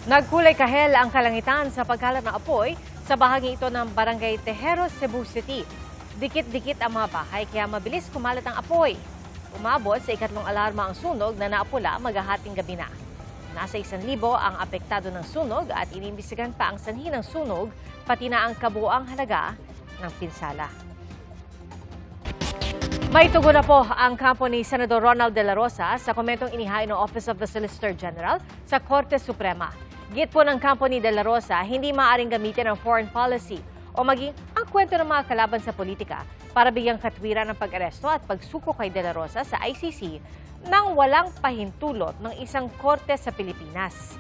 Nagkulay kahel ang kalangitan sa pagkalat ng apoy sa bahagi ito ng Barangay Tejeros, Cebu City. Dikit-dikit ang mga bahay kaya mabilis kumalat ang apoy. Umabot sa ikatlong alarma ang sunog na naapula maghahating gabi na. Nasa 1,000 ang apektado ng sunog at inimbestigahan pa ang sanhi ng sunog pati na ang kabuuang halaga ng pinsala. May tugon na po ang kampo ni Senador Ronald De La Rosa sa komentong inihain ng Office of the Solicitor General sa Korte Suprema. Git po ng kampo ni De La Rosa, hindi maaaring gamitin ang foreign policy o maging ang kwento ng mga kalaban sa politika para bigyang katwiran ng pag-aresto at pagsuko kay De La Rosa sa ICC nang walang pahintulot ng isang korte sa Pilipinas.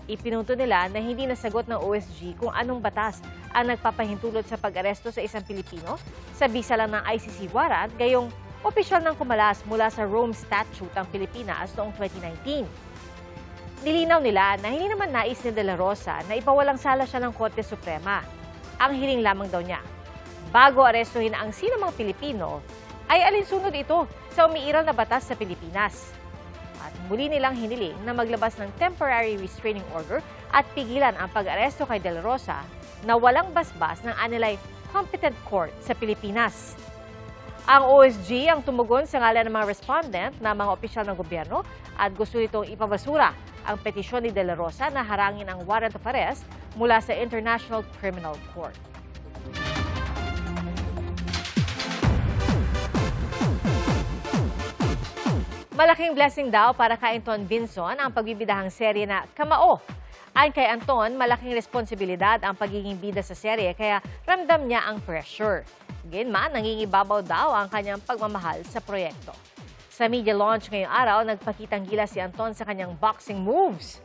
Ipinunto nila na hindi nasagot ng OSG kung anong batas ang nagpapahintulot sa pag-aresto sa isang Pilipino sa bisa lang ng ICC warrant, gayong opisyal ng kumalas mula sa Rome Statute ang Pilipinas noong 2019. Nilinaw nila na hindi naman nais ni De La Rosa na ipawalang sala siya ng Korte Suprema. Ang hiling lamang daw niya, bago arestuhin ang sinumang Pilipino, ay alinsunod ito sa umiiral na batas sa Pilipinas. At muli nilang hiniling na maglabas ng temporary restraining order at pigilan ang pag-aresto kay De La Rosa na walang basbas ng anilay competent court sa Pilipinas. Ang OSG ang tumugon sa ngalan ng mga respondent na mga opisyal ng gobyerno at gusto nitong ipabasura ang petisyon ni De La Rosa na harangin ang warrant of arrest mula sa International Criminal Court. Malaking blessing daw para kay Anton Vinson ang pagbibidahang serye na Kamao. Ayon kay Anton, malaking responsibilidad ang pagiging bida sa serye kaya ramdam niya ang pressure. Gayunman, nangingibabaw daw ang kanyang pagmamahal sa proyekto. Sa media launch ngayong araw, nagpakitang gila si Anton sa kanyang boxing moves.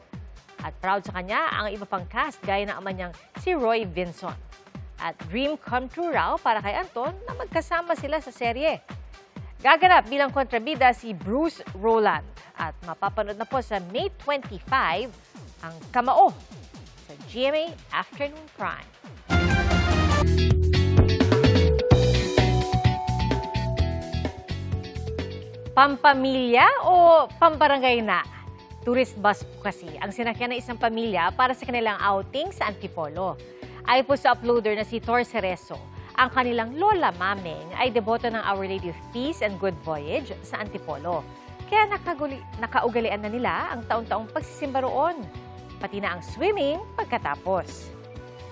At proud sa kanya ang iba pang cast gaya ng ama niyang si Roy Vinson. At dream come true raw para kay Anton na magkasama sila sa serye. Gaganap bilang kontrabida si Bruce Roland at mapapanood na po sa May 25 ang Kamao sa GMA Afternoon Prime. Pampamilya o pambarangay na? Tourist bus po kasi ang sinakyan ng isang pamilya para sa kanilang outing sa Antipolo. Ayon po sa uploader na si Tor Cerezo, ang kanilang lola maming ay deboto ng Our Lady of Peace and Good Voyage sa Antipolo. Kaya nakaugalian na nila ang taon-taong pagsisimba roon, pati na ang swimming pagkatapos.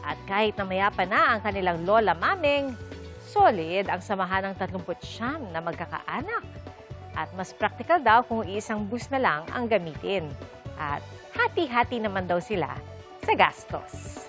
At kahit na mayapa na ang kanilang lola maming, solid ang samahan ng 39 na magkakaanak. At mas praktikal daw kung isang bus na lang ang gamitin. At hati-hati naman daw sila sa gastos.